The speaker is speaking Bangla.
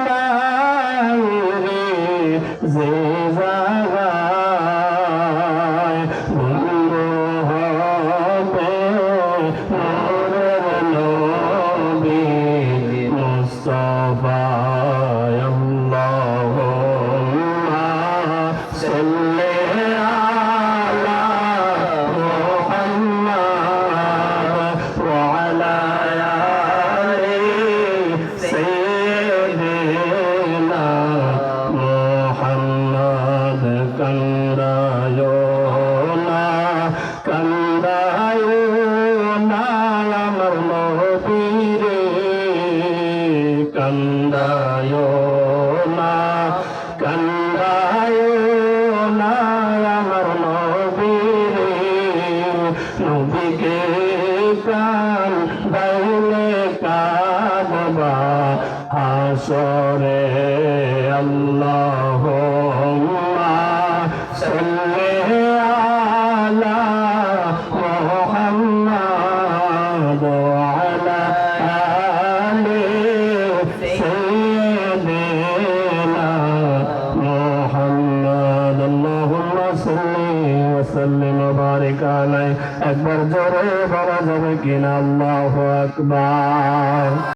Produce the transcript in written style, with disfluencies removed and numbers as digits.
নাই রে যে জায়গায় বন্ধু হবে নূরের নবী মুস্তাফা আল্লাহুম্মা সাল্লি আলা মুহাম্মাদ ওয়া আলা আলি সাইয়্যিদিনা মুহাম্মদ কান্দায়ো না আমার নবীরে কান্দায়ো না আমার নবীরে নবীকে প্রাণ দাইলে কাঁদবা হাসরে আল্লাহুম্মা সাল্লি আলা মুহাম্মাদ ওয়া আলা আলি সাইয়্যিদিনা মুহাম্মাদ আল্লাহুম্মা সাল্লি ওয়া সাল্লিম ওয়া বারিক আলাইহি একবার জোরে বলা যাবে কিনা আল্লাহু আকবার।